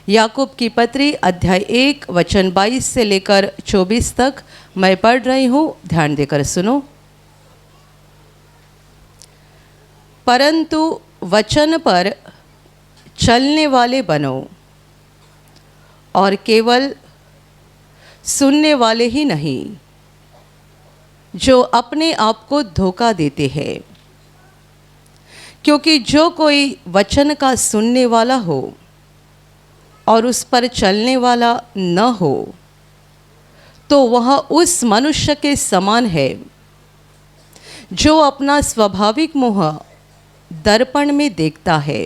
याकूब की पत्री अध्याय 1 वचन 22 से लेकर 24 तक मैं पढ़ रही हूँ, ध्यान देकर सुनो। परंतु वचन पर चलने वाले बनो और केवल सुनने वाले ही नहीं, जो अपने आप को धोखा देते हैं। क्योंकि जो कोई वचन का सुनने वाला हो और उस पर चलने वाला न हो, तो वह उस मनुष्य के समान है जो अपना स्वाभाविक मुँह दर्पण में देखता है,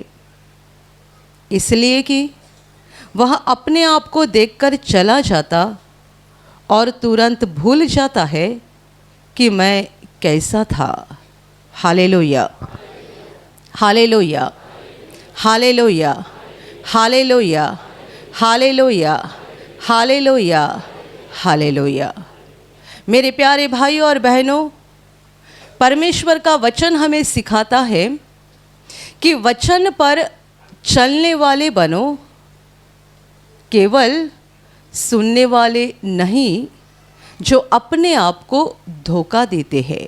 इसलिए कि वह अपने आप को देखकर चला जाता और तुरंत भूल जाता है कि मैं कैसा था। Hallelujah, hallelujah, hallelujah, hallelujah, hallelujah, hallelujah, hallelujah. मेरे प्यारे भाइयों और बहनों, परमेश्वर का वचन हमें सिखाता है कि वचन पर चलने वाले बनो, केवल सुनने वाले नहीं जो अपने आप को धोखा देते हैं।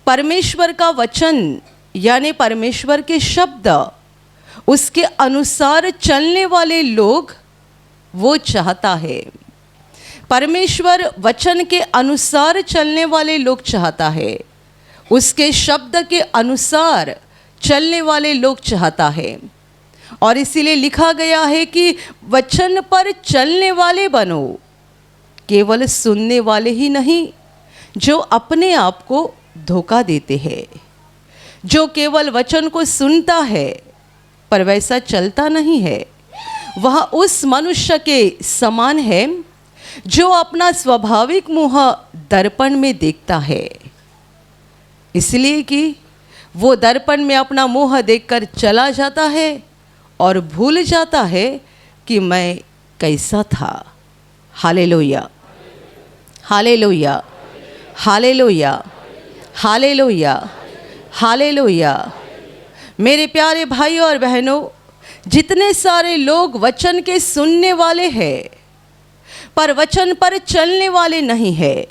परमेश्वर का वचन यानी परमेश्वर के शब्द, उसके अनुसार चलने वाले लोग वो चाहता है। परमेश्वर वचन के अनुसार चलने वाले लोग चाहता है, उसके शब्द के अनुसार चलने वाले लोग चाहता है। और इसीलिए लिखा गया है कि वचन पर चलने वाले बनो, केवल सुनने वाले ही नहीं जो अपने आप को धोखा देते हैं। जो केवल वचन को सुनता है पर वैसा चलता नहीं है, वह उस मनुष्य के समान है जो अपना स्वाभाविक मुँह दर्पण में देखता है, इसलिए कि वो दर्पण में अपना मुँह देखकर चला जाता है और भूल जाता है कि मैं कैसा था। Hallelujah, hallelujah, hallelujah, hallelujah, hallelujah. मेरे प्यारे भाइयों और बहनों, जितने सारे लोग वचन के सुनने वाले हैं पर वचन पर चलने वाले नहीं है,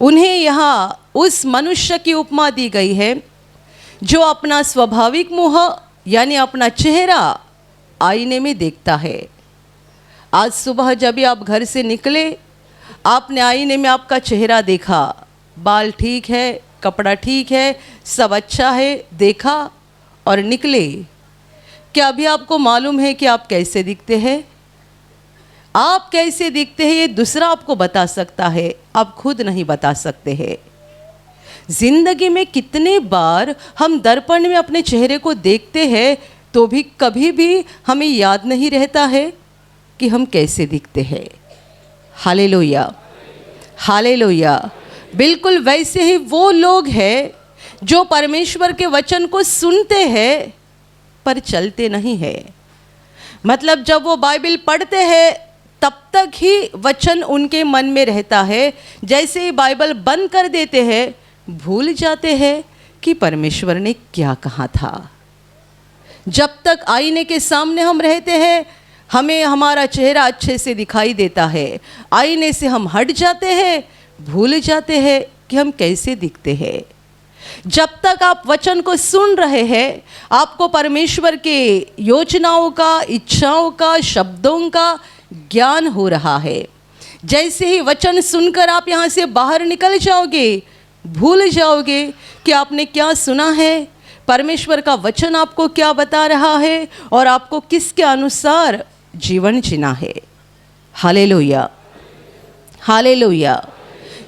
उन्हें यहाँ उस मनुष्य की उपमा दी गई है जो अपना स्वाभाविक मुँह यानी अपना चेहरा आईने में देखता है। आज सुबह जब भी आप घर से निकले, आपने आईने में आपका चेहरा देखा, बाल ठीक है, कपड़ा ठीक है, सब अच्छा है, देखा और निकले। क्या अभी आपको मालूम है कि आप कैसे दिखते हैं? आप कैसे दिखते हैं ये दूसरा आपको बता सकता है, आप खुद नहीं बता सकते हैं। जिंदगी में कितने बार हम दर्पण में अपने चेहरे को देखते हैं तो भी कभी भी हमें याद नहीं रहता है कि हम कैसे दिखते हैं। Hallelujah, hallelujah. बिल्कुल वैसे ही वो लोग हैं जो परमेश्वर के वचन को सुनते हैं पर चलते नहीं है। मतलब जब वो बाइबल पढ़ते हैं तब तक ही वचन उनके मन में रहता है, जैसे ही बाइबल बंद कर देते हैं भूल जाते हैं कि परमेश्वर ने क्या कहा था। जब तक आईने के सामने हम रहते हैं हमें हमारा चेहरा अच्छे से दिखाई देता है, आईने से हम हट जाते हैं, भूल जाते हैं कि हम कैसे दिखते हैं। जब तक आप वचन को सुन रहे हैं, आपको परमेश्वर के योजनाओं का, इच्छाओं का, शब्दों का ज्ञान हो रहा है। जैसे ही वचन सुनकर आप यहाँ से बाहर निकल जाओगे, भूल जाओगे कि आपने क्या सुना है, परमेश्वर का वचन आपको क्या बता रहा है और आपको किसके अनुसार जीवन जीना है। Hallelujah, hallelujah.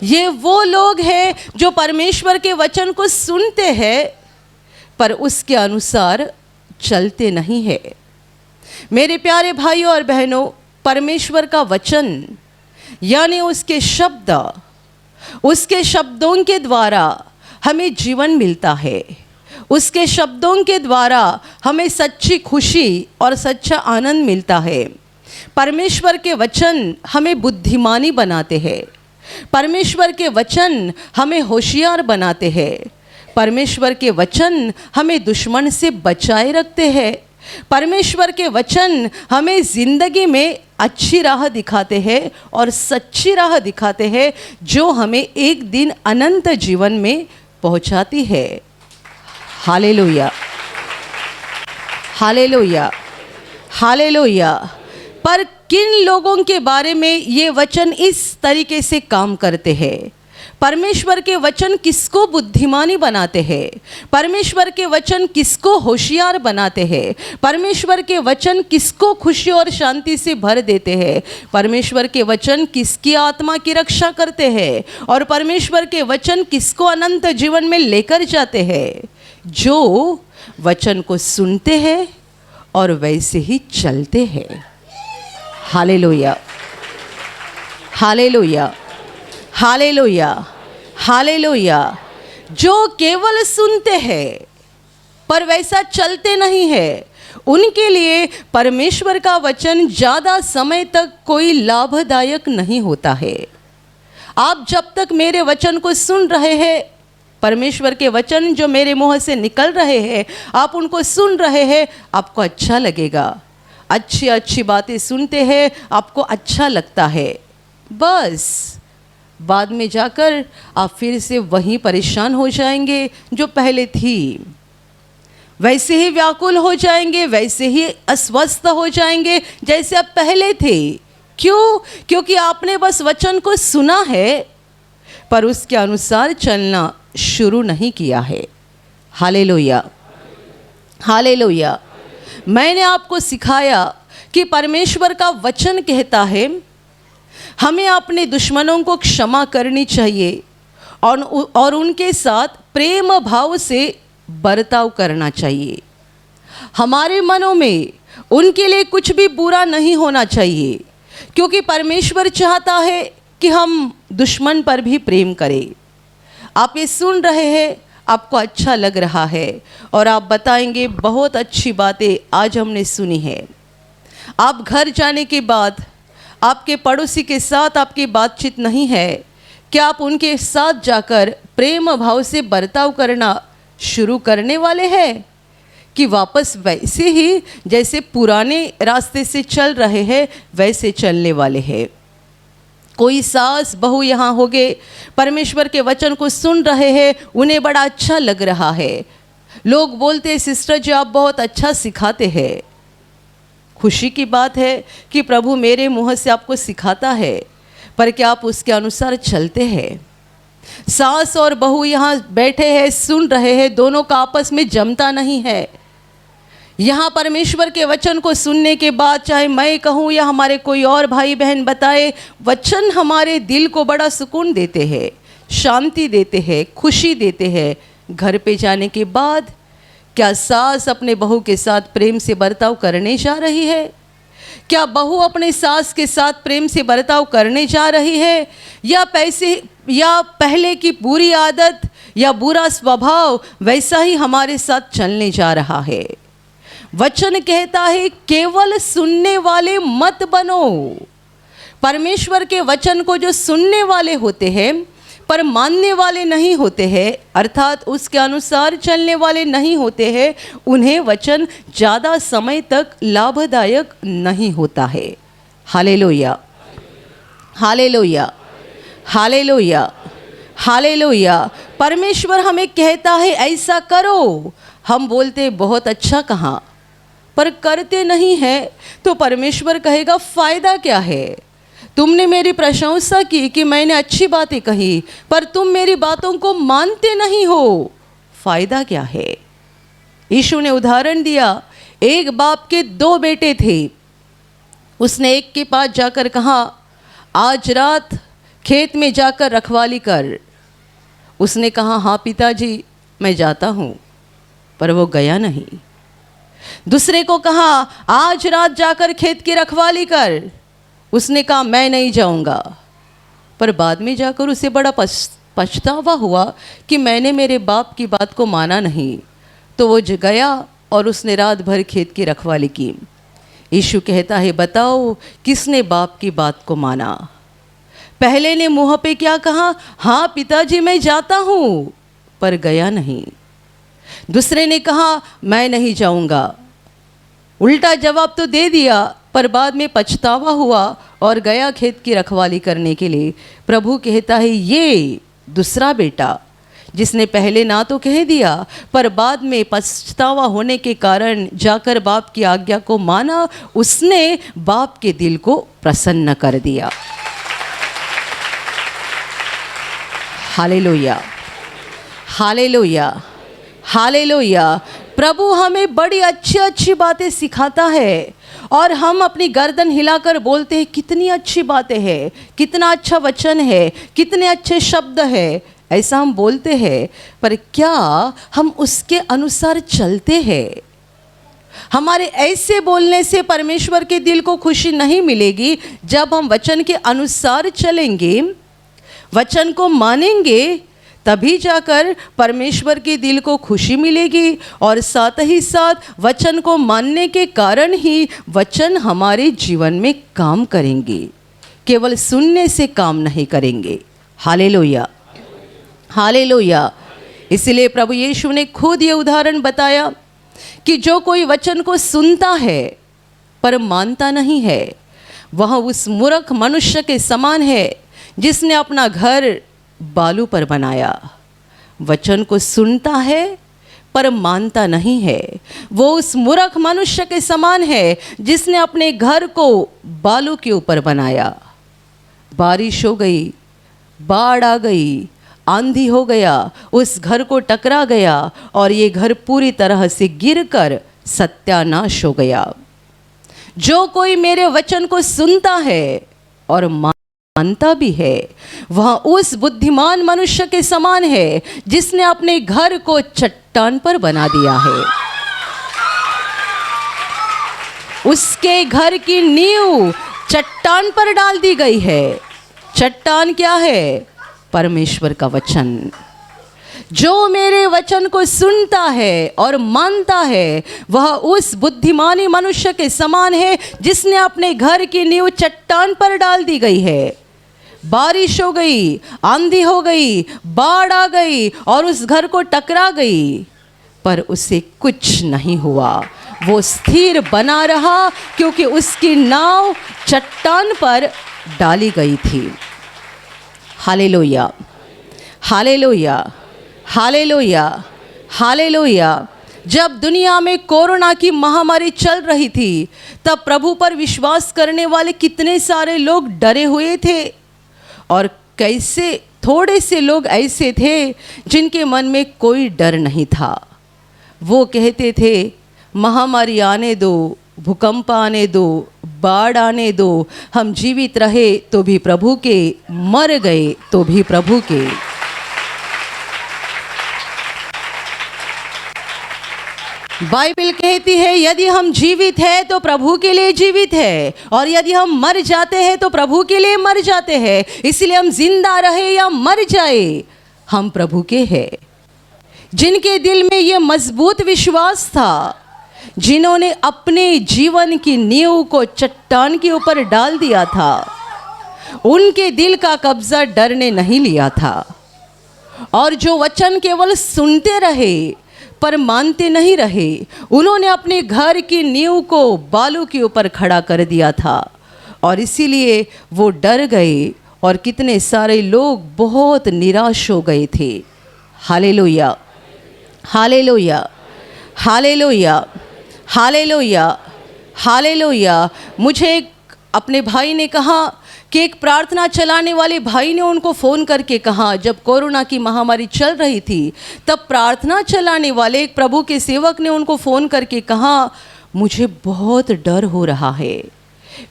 ये वो लोग हैं जो परमेश्वर के वचन को सुनते हैं पर उसके अनुसार चलते नहीं है। मेरे प्यारे भाइयों और बहनों, परमेश्वर का वचन यानी उसके शब्द, उसके शब्दों के द्वारा हमें जीवन मिलता है। उसके शब्दों के द्वारा हमें सच्ची खुशी और सच्चा आनंद मिलता है। परमेश्वर के वचन हमें बुद्धिमानी बनाते हैं। परमेश्वर के वचन हमें होशियार बनाते हैं। परमेश्वर के वचन हमें दुश्मन से बचाए रखते हैं। परमेश्वर के वचन हमें ज़िंदगी में अच्छी राह दिखाते हैं और सच्ची राह दिखाते हैं, जो हमें एक दिन अनंत जीवन में पहुंचाती है। Hallelujah, hallelujah, hallelujah. पर किन लोगों के बारे में ये वचन इस तरीके से काम करते हैं? परमेश्वर के वचन किसको बुद्धिमानी बनाते हैं? परमेश्वर के वचन किसको होशियार बनाते हैं? परमेश्वर के वचन किसको खुशी और शांति से भर देते हैं? परमेश्वर के वचन किसकी आत्मा की रक्षा करते हैं? और परमेश्वर के वचन किसको अनंत जीवन में लेकर जाते हैं? जो वचन को सुनते हैं और वैसे ही चलते हैं। Hallelujah, hallelujah, hallelujah, hallelujah. जो केवल सुनते हैं पर वैसा चलते नहीं है, उनके लिए परमेश्वर का वचन ज़्यादा समय तक कोई लाभदायक नहीं होता है। आप जब तक मेरे वचन को सुन रहे हैं, परमेश्वर के वचन जो मेरे मुंह से निकल रहे हैं, आप उनको सुन रहे हैं, आपको अच्छा लगेगा। अच्छी अच्छी बातें सुनते हैं, आपको अच्छा लगता है। बस बाद में जाकर आप फिर से वहीं परेशान हो जाएंगे जो पहले थी, वैसे ही व्याकुल हो जाएंगे, वैसे ही अस्वस्थ हो जाएंगे जैसे आप पहले थे। क्यों? क्योंकि आपने बस वचन को सुना है पर उसके अनुसार चलना शुरू नहीं किया है। Hallelujah, hallelujah. मैंने आपको सिखाया कि परमेश्वर का वचन कहता है हमें अपने दुश्मनों को क्षमा करनी चाहिए और उनके साथ प्रेम भाव से बर्ताव करना चाहिए। हमारे मनों में उनके लिए कुछ भी बुरा नहीं होना चाहिए, क्योंकि परमेश्वर चाहता है कि हम दुश्मन पर भी प्रेम करें। आप ये सुन रहे हैं, आपको अच्छा लग रहा है और आप बताएंगे बहुत अच्छी बातें आज हमने सुनी है। आप घर जाने के बाद आपके पड़ोसी के साथ आपकी बातचीत नहीं है, क्या आप उनके साथ जाकर प्रेम भाव से बर्ताव करना शुरू करने वाले हैं कि वापस वैसे ही जैसे पुराने रास्ते से चल रहे हैं वैसे चलने वाले हैं? कोई सास बहू यहाँ हो गए, परमेश्वर के वचन को सुन रहे हैं, उन्हें बड़ा अच्छा लग रहा है। लोग बोलते हैं सिस्टर जी आप बहुत अच्छा सिखाते हैं। खुशी की बात है कि प्रभु मेरे मुंह से आपको सिखाता है, पर क्या आप उसके अनुसार चलते हैं? सास और बहू यहाँ बैठे हैं, सुन रहे हैं, दोनों का आपस में जमता नहीं है। यहाँ परमेश्वर के वचन को सुनने के बाद, चाहे मैं कहूँ या हमारे कोई और भाई बहन बताए, वचन हमारे दिल को बड़ा सुकून देते हैं, शांति देते हैं, खुशी देते हैं। घर पे जाने के बाद क्या सास अपने बहू के साथ प्रेम से बर्ताव करने जा रही है? क्या बहू अपने सास के साथ प्रेम से बर्ताव करने जा रही है, या पहले की बुरी आदत या बुरा स्वभाव वैसा ही हमारे साथ चलने जा रहा है? वचन कहता है केवल सुनने वाले मत बनो। परमेश्वर के वचन को जो सुनने वाले होते हैं पर मानने वाले नहीं होते हैं, अर्थात उसके अनुसार चलने वाले नहीं होते हैं, उन्हें वचन ज़्यादा समय तक लाभदायक नहीं होता है। Hallelujah, hallelujah, hallelujah, hallelujah. परमेश्वर हमें कहता है ऐसा करो, हम बोलते बहुत अच्छा कहा पर करते नहीं है, तो परमेश्वर कहेगा फ़ायदा क्या है? तुमने मेरी प्रशंसा की कि मैंने अच्छी बातें कही, पर तुम मेरी बातों को मानते नहीं हो, फ़ायदा क्या है? यीशु ने उदाहरण दिया, एक बाप के 2 बेटे थे। उसने एक के पास जाकर कहा आज रात खेत में जाकर रखवाली कर। उसने कहा हाँ पिताजी मैं जाता हूँ, पर वो गया नहीं। दूसरे को कहा आज रात जाकर खेत की रखवाली कर। उसने कहा मैं नहीं जाऊंगा, पर बाद में जाकर उसे बड़ा पछतावा हुआ कि मैंने मेरे बाप की बात को माना नहीं। तो वो गया और उसने रात भर खेत की रखवाली की। यीशु कहता है बताओ किसने बाप की बात को माना? पहले ने मुँह पे क्या कहा, हाँ पिताजी मैं जाता हूँ, पर गया नहीं। दूसरे ने कहा मैं नहीं जाऊंगा, उल्टा जवाब तो दे दिया, पर बाद में पछतावा हुआ और गया खेत की रखवाली करने के लिए। प्रभु कहता है ये दूसरा बेटा जिसने पहले ना तो कह दिया, पर बाद में पछतावा होने के कारण जाकर बाप की आज्ञा को माना, उसने बाप के दिल को प्रसन्न कर दिया। Hallelujah, hallelujah, hallelujah. प्रभु हमें बड़ी अच्छी अच्छी बातें सिखाता है और हम अपनी गर्दन हिलाकर बोलते हैं कितनी अच्छी बातें हैं, कितना अच्छा वचन है, कितने अच्छे शब्द है, ऐसा हम बोलते हैं। पर क्या हम उसके अनुसार चलते हैं? हमारे ऐसे बोलने से परमेश्वर के दिल को खुशी नहीं मिलेगी। जब हम वचन के अनुसार चलेंगे, वचन को मानेंगे, तभी जाकर परमेश्वर के दिल को खुशी मिलेगी। और साथ ही साथ वचन को मानने के कारण ही वचन हमारे जीवन में काम करेंगे, केवल सुनने से काम नहीं करेंगे। Hallelujah, hallelujah. इसलिए प्रभु यीशु ने खुद ये उदाहरण बताया कि जो कोई वचन को सुनता है पर मानता नहीं है, वह उस मूर्ख मनुष्य के समान है जिसने अपना घर बालू पर बनाया। वचन को सुनता है पर मानता नहीं है, वो उस मूर्ख मनुष्य के समान है जिसने अपने घर को बालू के ऊपर बनाया। बारिश हो गई, बाढ़ आ गई, आंधी हो गया, उस घर को टकरा गया और ये घर पूरी तरह से गिरकर सत्यानाश हो गया। जो कोई मेरे वचन को सुनता है और मानता भी है, वह उस बुद्धिमान मनुष्य के समान है जिसने अपने घर को चट्टान पर बना दिया है। उसके घर की नींव चट्टान पर डाल दी गई है। चट्टान क्या है? परमेश्वर का वचन। जो मेरे वचन को सुनता है और मानता है, वह उस बुद्धिमानी मनुष्य के समान है जिसने अपने घर की नींव चट्टान पर डाल दी गई है। बारिश हो गई, आंधी हो गई, बाढ़ आ गई और उस घर को टकरा गई, पर उसे कुछ नहीं हुआ। वो स्थिर बना रहा क्योंकि उसकी नाव चट्टान पर डाली गई थी। Hallelujah, hallelujah, hallelujah, hallelujah. जब दुनिया में कोरोना की महामारी चल रही थी, तब प्रभु पर विश्वास करने वाले कितने सारे लोग डरे हुए थे। और कैसे थोड़े से लोग ऐसे थे जिनके मन में कोई डर नहीं था। वो कहते थे महामारी आने दो, भूकंप आने दो, बाढ़ आने दो, हम जीवित रहे तो भी प्रभु के, मर गए तो भी प्रभु के। बाइबल कहती है यदि हम जीवित हैं तो प्रभु के लिए जीवित है, और यदि हम मर जाते हैं तो प्रभु के लिए मर जाते हैं। इसलिए हम जिंदा रहे या मर जाए, हम प्रभु के हैं। जिनके दिल में ये मजबूत विश्वास था, जिन्होंने अपने जीवन की नींव को चट्टान के ऊपर डाल दिया था, उनके दिल का कब्जा डर ने नहीं लिया था। और जो वचन केवल सुनते रहे पर मानते नहीं रहे, उन्होंने अपने घर की नींव को बालू के ऊपर खड़ा कर दिया था। और इसीलिए वो डर गए और कितने सारे लोग बहुत निराश हो गए थे। Hallelujah, hallelujah, hallelujah, hallelujah, hallelujah. मुझे एक अपने भाई ने कहा कि एक प्रार्थना चलाने वाले भाई ने उनको फ़ोन करके कहा, जब कोरोना की महामारी चल रही थी, तब प्रार्थना चलाने वाले एक प्रभु के सेवक ने उनको फ़ोन करके कहा, मुझे बहुत डर हो रहा है,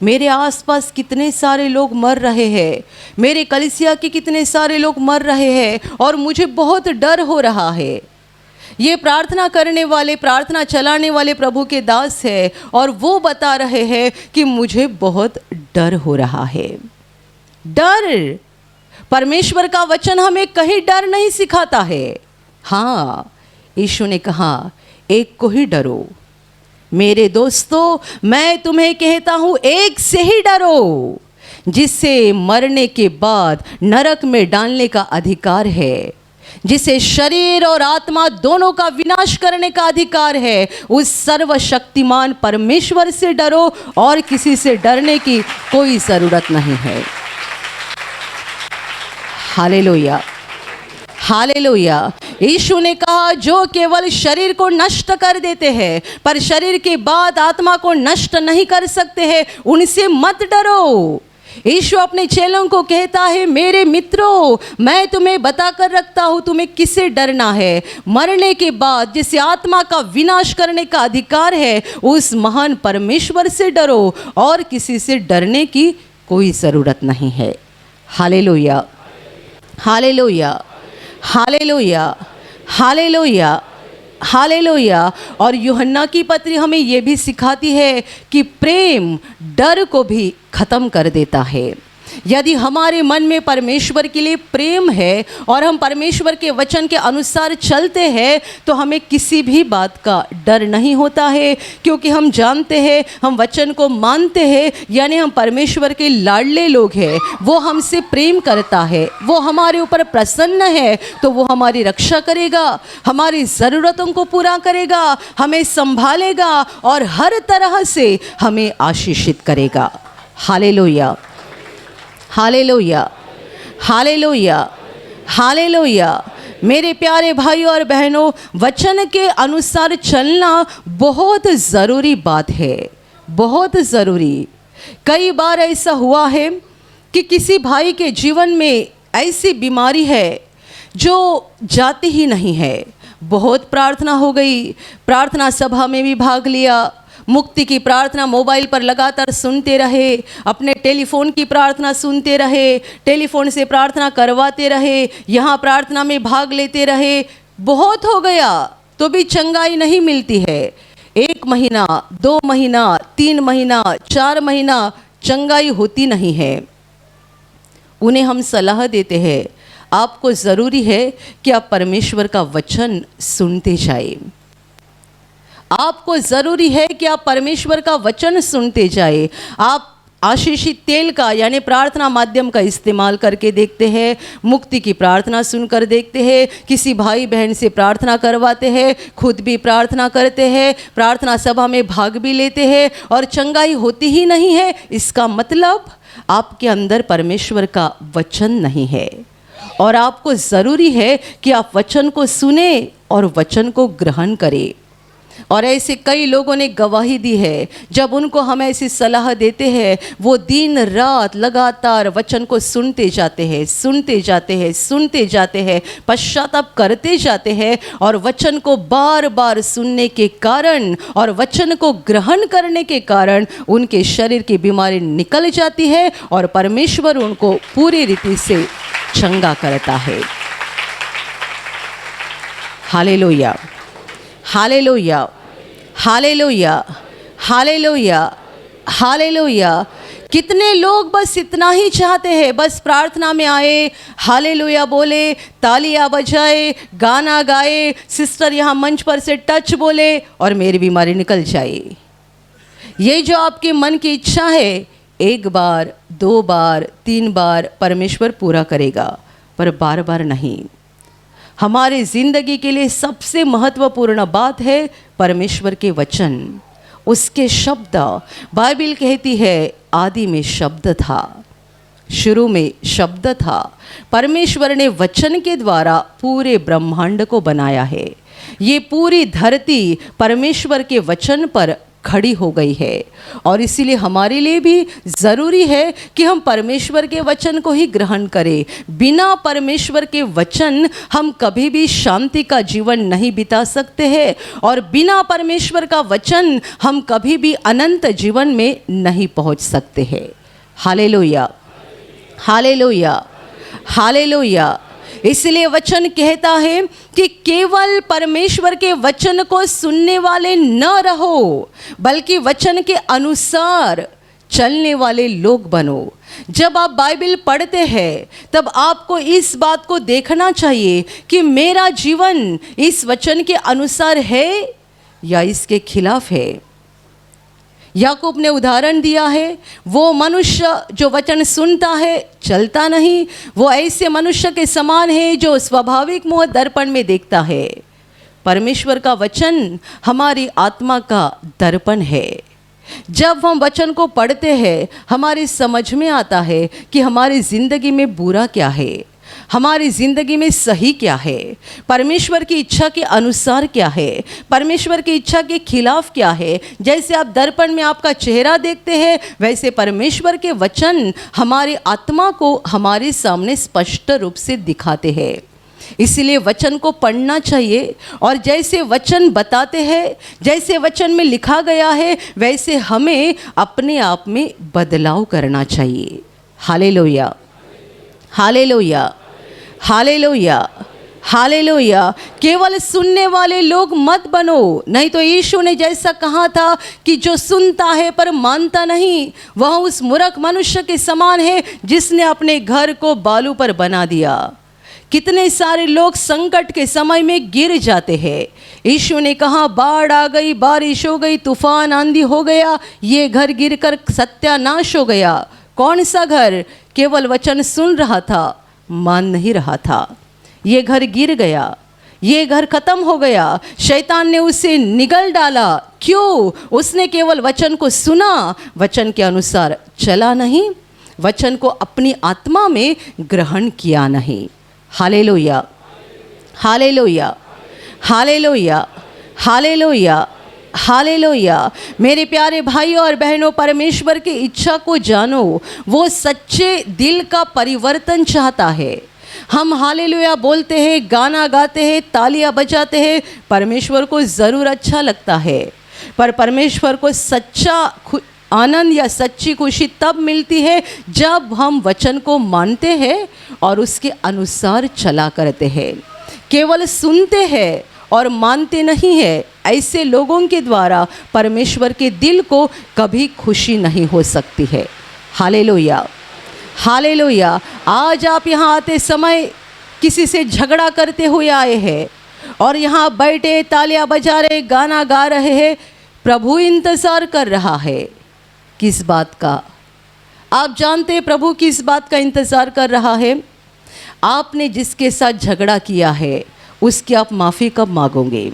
मेरे आसपास कितने सारे लोग मर रहे हैं, मेरे कलीसिया के कितने सारे लोग मर रहे हैं और मुझे बहुत डर हो रहा है। ये प्रार्थना करने वाले, प्रार्थना चलाने वाले प्रभु के दास है और वो बता रहे हैं कि मुझे बहुत डर हो रहा है। डर, परमेश्वर का वचन हमें कहीं डर नहीं सिखाता है। हाँ, यीशु ने कहा एक को ही डरो। मेरे दोस्तों, मैं तुम्हें कहता हूँ एक से ही डरो, जिससे मरने के बाद नरक में डालने का अधिकार है। जिसे शरीर और आत्मा दोनों का विनाश करने का अधिकार है, उस सर्वशक्तिमान परमेश्वर से डरो और किसी से डरने की कोई ज़रूरत नहीं है। Hallelujah, hallelujah. यीशु ने कहा, जो केवल शरीर को नष्ट कर देते हैं पर शरीर के बाद आत्मा को नष्ट नहीं कर सकते हैं, उनसे मत डरो। यीशु अपने चेलों को कहता है, मेरे मित्रों, मैं तुम्हें बता कर रखता हूँ तुम्हें किससे डरना है। मरने के बाद जिसे आत्मा का विनाश करने का अधिकार है, उस महान परमेश्वर से डरो और किसी से डरने की कोई ज़रूरत नहीं है। Hallelujah, hallelujah, hallelujah, hallelujah, hallelujah. और यूहन्ना की पत्री हमें यह भी सिखाती है कि प्रेम डर को भी खत्म कर देता है। यदि हमारे मन में परमेश्वर के लिए प्रेम है और हम परमेश्वर के वचन के अनुसार चलते हैं, तो हमें किसी भी बात का डर नहीं होता है, क्योंकि हम जानते हैं, हम वचन को मानते हैं, यानी हम परमेश्वर के लाडले लोग हैं। वो हमसे प्रेम करता है, वो हमारे ऊपर प्रसन्न है, तो वो हमारी रक्षा करेगा, हमारी ज़रूरतों को पूरा करेगा, हमें संभालेगा और हर तरह से हमें आशीषित करेगा। Hallelujah, hallelujah, hallelujah, hallelujah. मेरे प्यारे भाइयों और बहनों, वचन के अनुसार चलना बहुत ज़रूरी बात है, बहुत ज़रूरी। कई बार ऐसा हुआ है कि किसी भाई के जीवन में ऐसी बीमारी है जो जाती ही नहीं है। बहुत प्रार्थना हो गई, प्रार्थना सभा में भी भाग लिया, मुक्ति की प्रार्थना मोबाइल पर लगातार सुनते रहे, अपने टेलीफोन की प्रार्थना सुनते रहे, टेलीफोन से प्रार्थना करवाते रहे, यहाँ प्रार्थना में भाग लेते रहे। बहुत हो गया तो भी चंगाई नहीं मिलती है। 1 महीना, 2 महीना, 3 महीना, 4 महीना चंगाई होती नहीं है। उन्हें हम सलाह देते हैं, आपको ज़रूरी है कि आप परमेश्वर का वचन सुनते जाए। आपको ज़रूरी है कि आप परमेश्वर का वचन सुनते जाए। आप आशीषित तेल का यानी प्रार्थना माध्यम का इस्तेमाल करके देखते हैं, मुक्ति की प्रार्थना सुनकर देखते हैं, किसी भाई बहन से प्रार्थना करवाते हैं, खुद भी प्रार्थना करते हैं, प्रार्थना सभा में भाग भी लेते हैं और चंगाई होती ही नहीं है। इसका मतलब आपके अंदर परमेश्वर का वचन नहीं है और आपको ज़रूरी है कि आप वचन को सुने और वचन को ग्रहण करें। और ऐसे कई लोगों ने गवाही दी है, जब उनको हम ऐसी सलाह देते हैं, वो दिन रात लगातार वचन को सुनते जाते हैं, सुनते जाते हैं, सुनते जाते हैं, पश्चाताप करते जाते हैं और वचन को बार बार सुनने के कारण और वचन को ग्रहण करने के कारण उनके शरीर की बीमारी निकल जाती है और परमेश्वर उनको पूरी रीति से चंगा करता है। Hallelujah, hallelujah, hallelujah, hallelujah, hallelujah. कितने लोग बस इतना ही चाहते हैं, बस प्रार्थना में आए, हालेलुया बोले, तालियां बजाए, गाना गाए, सिस्टर यहाँ मंच पर से टच बोले और मेरी बीमारी निकल जाए। ये जो आपके मन की इच्छा है, 1 बार, 2 बार, 3 बार परमेश्वर पूरा करेगा, पर बार बार नहीं। हमारे ज़िंदगी के लिए सबसे महत्वपूर्ण बात है परमेश्वर के वचन, उसके शब्द। बाइबल कहती है, आदि में शब्द था, शुरू में शब्द था। परमेश्वर ने वचन के द्वारा पूरे ब्रह्मांड को बनाया है। ये पूरी धरती परमेश्वर के वचन पर खड़ी हो गई है और इसीलिए हमारे लिए भी ज़रूरी है कि हम परमेश्वर के वचन को ही ग्रहण करें। बिना परमेश्वर के वचन हम कभी भी शांति का जीवन नहीं बिता सकते हैं और बिना परमेश्वर का वचन हम कभी भी अनंत जीवन में नहीं पहुंच सकते हैं। Hallelujah, hallelujah, hallelujah. इसलिए वचन कहता है कि केवल परमेश्वर के वचन को सुनने वाले न रहो, बल्कि वचन के अनुसार चलने वाले लोग बनो। जब आप बाइबल पढ़ते हैं तब आपको इस बात को देखना चाहिए कि मेरा जीवन इस वचन के अनुसार है या इसके खिलाफ है। याकूब ने उदाहरण दिया है, वो मनुष्य जो वचन सुनता है चलता नहीं, वो ऐसे मनुष्य के समान है जो स्वाभाविक मुँह दर्पण में देखता है। परमेश्वर का वचन हमारी आत्मा का दर्पण है। जब हम वचन को पढ़ते हैं हमारी समझ में आता है कि हमारी ज़िंदगी में बुरा क्या है, हमारी ज़िंदगी में सही क्या है, परमेश्वर की इच्छा के अनुसार क्या है, परमेश्वर की इच्छा के खिलाफ क्या है। जैसे आप दर्पण में आपका चेहरा देखते हैं, वैसे परमेश्वर के वचन हमारी आत्मा को हमारे सामने स्पष्ट रूप से दिखाते हैं। इसलिए वचन को पढ़ना चाहिए और जैसे वचन बताते हैं, जैसे वचन में लिखा गया है, वैसे हमें अपने आप में बदलाव करना चाहिए। Hallelujah, hallelujah, hallelujah, hallelujah. केवल सुनने वाले लोग मत बनो, नहीं तो यीशु ने जैसा कहा था कि जो सुनता है पर मानता नहीं, वह उस मूर्ख मनुष्य के समान है जिसने अपने घर को बालू पर बना दिया। कितने सारे लोग संकट के समय में गिर जाते हैं। यीशु ने कहा बाढ़ आ गई, बारिश हो गई, तूफान आंधी हो गया, ये घर गिरकर सत्यानाश हो गया। कौन सा घर केवल वचन सुन रहा था, मान नहीं रहा था? ये घर गिर गया, ये घर खत्म हो गया, शैतान ने उसे निगल डाला। क्यों? उसने केवल वचन को सुना, वचन के अनुसार चला नहीं, वचन को अपनी आत्मा में ग्रहण किया नहीं। Hallelujah, hallelujah, hallelujah, hallelujah, hallelujah. मेरे प्यारे भाइयों और बहनों, परमेश्वर की इच्छा को जानो। वो सच्चे दिल का परिवर्तन चाहता है। हम हालेलुया बोलते हैं, गाना गाते हैं, तालियां बजाते हैं, परमेश्वर को ज़रूर अच्छा लगता है, पर परमेश्वर को सच्चा आनंद या सच्ची खुशी तब मिलती है जब हम वचन को मानते हैं और उसके अनुसार चला करते हैं। केवल सुनते हैं और मानते नहीं है, ऐसे लोगों के द्वारा परमेश्वर के दिल को कभी खुशी नहीं हो सकती है। Hallelujah, hallelujah. आज आप यहाँ आते समय किसी से झगड़ा करते हुए आए हैं और यहाँ बैठे तालियां बजा रहे, गाना गा रहे हैं। प्रभु इंतज़ार कर रहा है। किस बात का? आप जानते हैं प्रभु किस बात का इंतज़ार कर रहा है? आपने जिसके साथ झगड़ा किया है उसकी आप माफ़ी कब मांगोगे?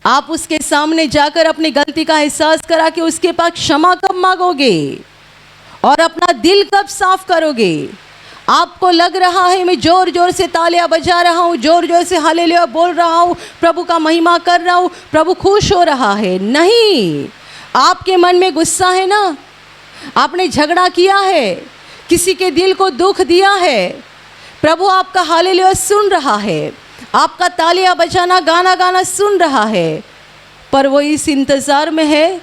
आप उसके सामने जाकर अपनी गलती का एहसास करा के उसके पास क्षमा कब मांगोगे? और अपना दिल कब साफ करोगे? आपको लग रहा है मैं जोर जोर से तालियां बजा रहा हूँ, जोर जोर से हालेलुया बोल रहा हूँ, प्रभु का महिमा कर रहा हूँ, प्रभु खुश हो रहा है। नहीं, आपके मन में गुस्सा है ना, आपने झगड़ा किया है, किसी के दिल को दुख दिया है। प्रभु आपका हालेलुया सुन रहा है, आपका तालियां बजाना, गाना गाना सुन रहा है, पर वो इस इंतज़ार में है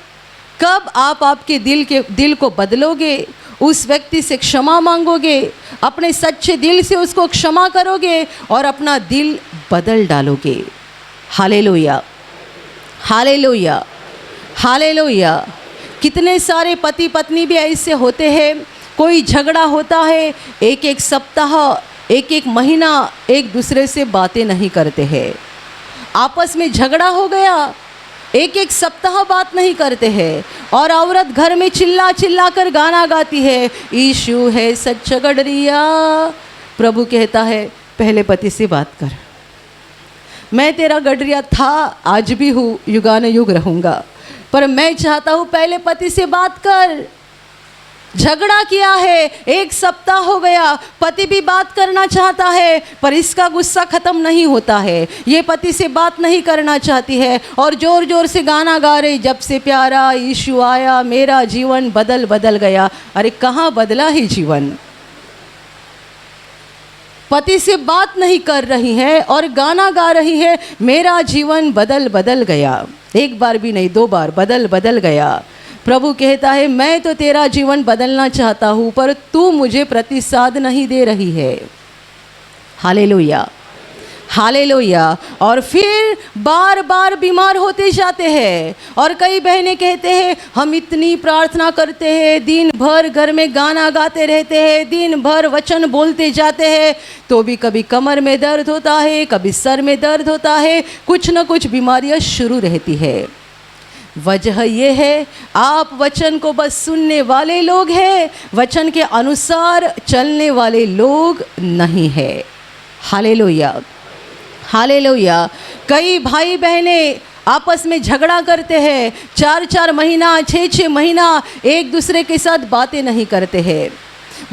कब आप आपके दिल को बदलोगे, उस व्यक्ति से क्षमा मांगोगे, अपने सच्चे दिल से उसको क्षमा करोगे और अपना दिल बदल डालोगे। Hallelujah, hallelujah, hallelujah. कितने सारे पति पत्नी भी ऐसे होते हैं, कोई झगड़ा होता है, एक एक सप्ताह, एक एक महीना एक दूसरे से बातें नहीं करते हैं। आपस में झगड़ा हो गया, एक एक सप्ताह बात नहीं करते हैं और औरत घर में चिल्ला चिल्ला कर गाना गाती है, यीशु है सच्चा गडरिया। प्रभु कहता है पहले पति से बात कर, मैं तेरा गडरिया था, आज भी हूँ, युगानुयुग रहूँगा, पर मैं चाहता हूँ पहले पति से बात कर। झगड़ा किया है, एक सप्ताह हो गया, पति भी बात करना चाहता है पर इसका गुस्सा खत्म नहीं होता है, ये पति से बात नहीं करना चाहती है और जोर जोर से गाना गा रही, जब से प्यारा यीशु आया मेरा जीवन बदल बदल गया। अरे कहाँ बदला है जीवन? पति से बात नहीं कर रही है और गाना गा रही है, मेरा जीवन बदल बदल गया। एक बार भी नहीं, 2 बार, बदल बदल गया। प्रभु कहता है मैं तो तेरा जीवन बदलना चाहता हूँ पर तू मुझे प्रतिसाद नहीं दे रही है। Hallelujah, hallelujah. और फिर बार बार बीमार होते जाते हैं और कई बहनें कहते हैं हम इतनी प्रार्थना करते हैं, दिन भर घर में गाना गाते रहते हैं, दिन भर वचन बोलते जाते हैं, तो भी कभी कमर में दर्द होता है, कभी सर में दर्द होता है, कुछ न कुछ बीमारियां शुरू रहती है। वजह ये है, आप वचन को बस सुनने वाले लोग हैं, वचन के अनुसार चलने वाले लोग नहीं है। Hallelujah, hallelujah. कई भाई बहने आपस में झगड़ा करते हैं, 4-4 महीना 6-6 महीना एक दूसरे के साथ बातें नहीं करते हैं।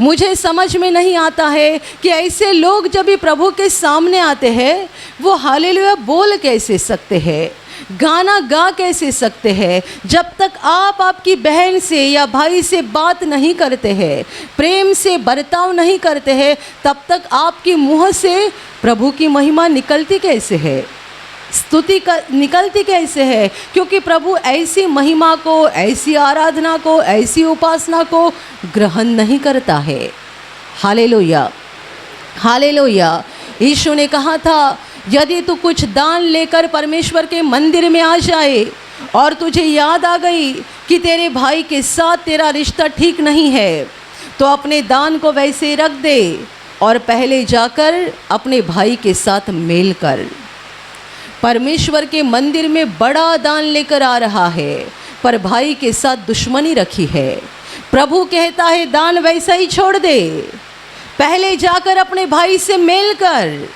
मुझे समझ में नहीं आता है कि ऐसे लोग जब भी प्रभु के सामने आते हैं, वो हालेलुया बोल कैसे सकते हैं, गाना गा कैसे सकते हैं, जब तक आप आपकी बहन से या भाई से बात नहीं करते हैं, प्रेम से बर्ताव नहीं करते हैं, तब तक आपके मुंह से प्रभु की महिमा निकलती कैसे है, स्तुति का निकलती कैसे है? क्योंकि प्रभु ऐसी महिमा को, ऐसी आराधना को, ऐसी उपासना को ग्रहण नहीं करता है। Hallelujah, hallelujah. यीशु ने कहा था, यदि तू कुछ दान लेकर परमेश्वर के मंदिर में आ जाए और तुझे याद आ गई कि तेरे भाई के साथ तेरा रिश्ता ठीक नहीं है, तो अपने दान को वैसे रख दे और पहले जाकर अपने भाई के साथ मेल कर। परमेश्वर के मंदिर में बड़ा दान लेकर आ रहा है, पर भाई के साथ दुश्मनी रखी है। प्रभु कहता है, दान वैसा ही छोड़ दे, पहले जाकर अपने भाई से मेल कर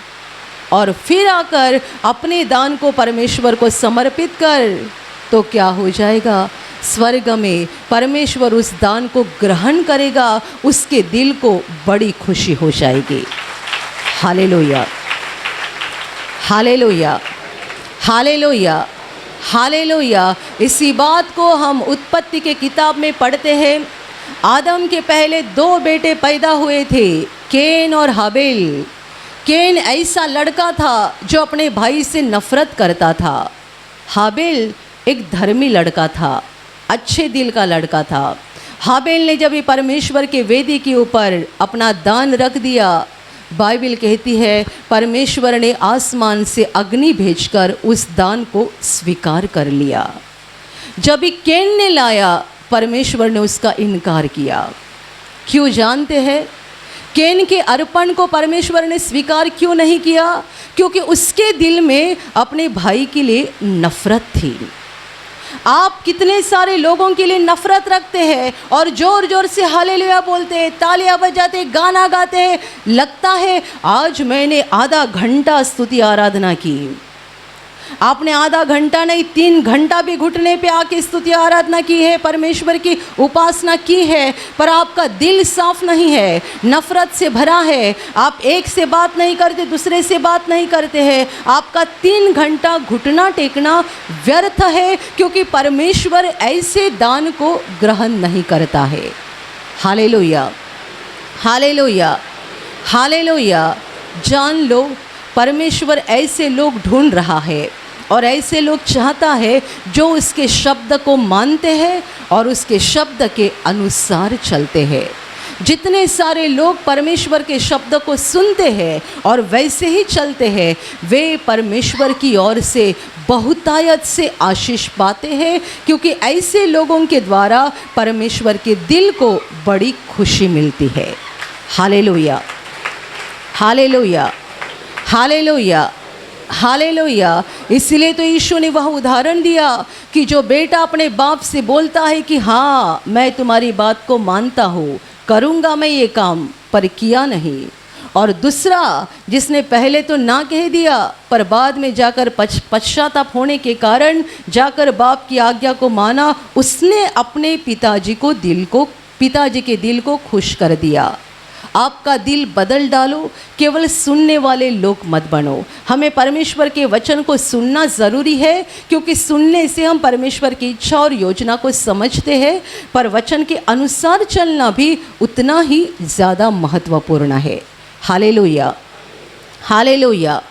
और फिर आकर अपने दान को परमेश्वर को समर्पित कर। तो क्या हो जाएगा? स्वर्ग में परमेश्वर उस दान को ग्रहण करेगा, उसके दिल को बड़ी खुशी हो जाएगी। Hallelujah, hallelujah, hallelujah, hallelujah. इसी बात को हम उत्पत्ति के किताब में पढ़ते हैं। आदम के पहले 2 बेटे पैदा हुए थे, केन और हाबिल। केन ऐसा लड़का था जो अपने भाई से नफरत करता था। हाबिल एक धर्मी लड़का था, अच्छे दिल का लड़का था। हाबिल ने जब ये परमेश्वर के वेदी के ऊपर अपना दान रख दिया, बाइबल कहती है परमेश्वर ने आसमान से अग्नि भेजकर उस दान को स्वीकार कर लिया। जब भी केन ने लाया, परमेश्वर ने उसका इनकार किया। क्यों जानते हैं? केन के अर्पण को परमेश्वर ने स्वीकार क्यों नहीं किया? क्योंकि उसके दिल में अपने भाई के लिए नफरत थी। आप कितने सारे लोगों के लिए नफरत रखते हैं और जोर जोर से हालेलुया बोलते हैं, तालियां बजाते, गाना गाते हैं, लगता है आज मैंने आधा घंटा स्तुति आराधना की। आपने आधा घंटा नहीं, 3 घंटा भी घुटने पे आके स्तुति आराधना की है, परमेश्वर की उपासना की है, पर आपका दिल साफ नहीं है, नफरत से भरा है। आप एक से बात नहीं करते, दूसरे से बात नहीं करते हैं। आपका 3 घंटा घुटना टेकना व्यर्थ है, क्योंकि परमेश्वर ऐसे दान को ग्रहण नहीं करता है। Hallelujah, hallelujah, hallelujah. जान लो, परमेश्वर ऐसे लोग ढूंढ रहा है और ऐसे लोग चाहता है जो उसके शब्द को मानते हैं और उसके शब्द के अनुसार चलते हैं। जितने सारे लोग परमेश्वर के शब्द को सुनते हैं और वैसे ही चलते हैं, वे परमेश्वर की ओर से बहुतायत से आशीष पाते हैं, क्योंकि ऐसे लोगों के द्वारा परमेश्वर के दिल को बड़ी खुशी मिलती है। Hallelujah, hallelujah, hallelujah, hallelujah. इसलिए तो यीशु ने वह उदाहरण दिया कि जो बेटा अपने बाप से बोलता है कि हाँ मैं तुम्हारी बात को मानता हूँ, करूँगा मैं ये काम, पर किया नहीं, और दूसरा जिसने पहले तो ना कह दिया पर बाद में जाकर पश्चाताप होने के कारण जाकर बाप की आज्ञा को माना, उसने अपने पिताजी के दिल को खुश कर दिया। आपका दिल बदल डालो, केवल सुनने वाले लोग मत बनो। हमें परमेश्वर के वचन को सुनना ज़रूरी है, क्योंकि सुनने से हम परमेश्वर की इच्छा और योजना को समझते हैं, पर वचन के अनुसार चलना भी उतना ही ज़्यादा महत्वपूर्ण है। Hallelujah, hallelujah,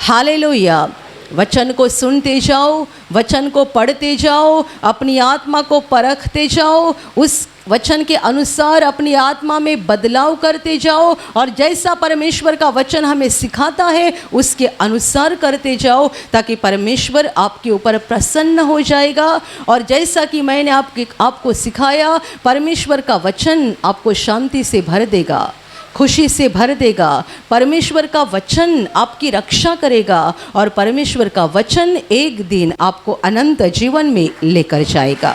hallelujah. वचन को सुनते जाओ, वचन को पढ़ते जाओ, अपनी आत्मा को परखते जाओ, उस वचन के अनुसार अपनी आत्मा में बदलाव करते जाओ, और जैसा परमेश्वर का वचन हमें सिखाता है उसके अनुसार करते जाओ, ताकि परमेश्वर आपके ऊपर प्रसन्न हो जाएगा। और जैसा कि मैंने आपको सिखाया, परमेश्वर का वचन आपको शांति से भर देगा, खुशी से भर देगा। परमेश्वर का वचन आपकी रक्षा करेगा और परमेश्वर का वचन एक दिन आपको अनंत जीवन में लेकर जाएगा।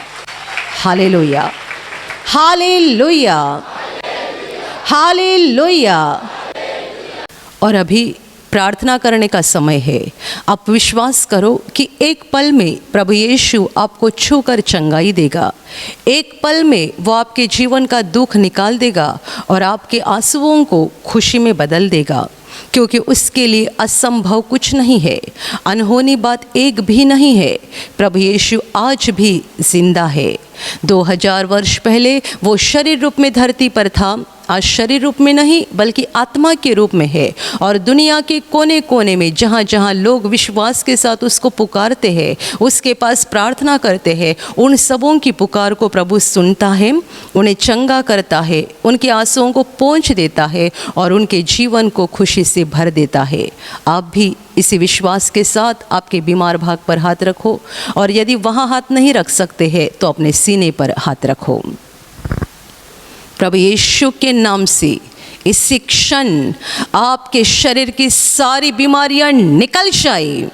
Hallelujah, hallelujah, hallelujah. और अभी प्रार्थना करने का समय है। आप विश्वास करो कि एक पल में प्रभु यीशु आपको छूकर चंगाई देगा। एक पल में वो आपके जीवन का दुख निकाल देगा और आपके आंसुओं को खुशी में बदल देगा, क्योंकि उसके लिए असंभव कुछ नहीं है, अनहोनी बात एक भी नहीं है। प्रभु यीशु आज भी जिंदा है। 2000 वर्ष पहले वो शरीर रूप में धरती पर था, आज शरीर रूप में नहीं बल्कि आत्मा के रूप में है। और दुनिया के कोने कोने में जहाँ जहाँ लोग विश्वास के साथ उसको पुकारते हैं, उसके पास प्रार्थना करते हैं, उन सबों की पुकार को प्रभु सुनता है, उन्हें चंगा करता है, उनके आंसुओं को पोंछ देता है और उनके जीवन को खुशी से भर देता है। आप भी इसी विश्वास के साथ आपके बीमार भाग पर हाथ रखो, और यदि वहाँ हाथ नहीं रख सकते हैं तो अपने सीने पर हाथ रखो। प्रभु यीशु के नाम से इसी क्षण आपके शरीर की सारी बीमारियां निकल जाए।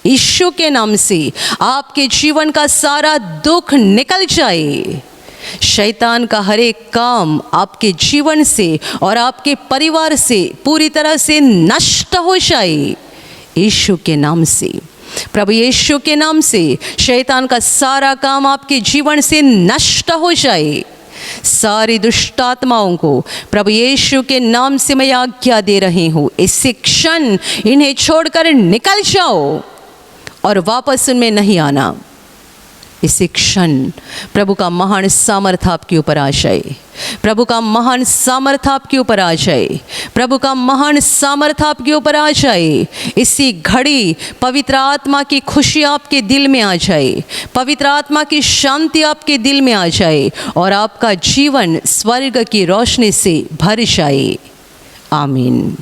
यीशु के नाम से आपके जीवन का सारा दुख निकल जाए। शैतान का हर एक काम आपके जीवन से और आपके परिवार से पूरी तरह से नष्ट हो जाए। यीशु के नाम से, प्रभु यीशु के नाम से शैतान का सारा काम आपके जीवन से नष्ट हो जाए। सारी दुष्ट आत्माओं को प्रभु यीशु के नाम से मैं आज्ञा दे रही हूँ, इसी क्षण इन्हें छोड़कर निकल जाओ और वापस उनमें नहीं आना। इसी क्षण प्रभु का महान सामर्थ आपके ऊपर आ जाए। प्रभु का महान सामर्थ आपके ऊपर आ जाए। प्रभु का महान सामर्थ आपके ऊपर आ जाए। इसी घड़ी पवित्र आत्मा की खुशी आपके दिल में आ जाए, पवित्र आत्मा की शांति आपके दिल में आ जाए और आपका जीवन स्वर्ग की रोशनी से भर जाए। आमीन।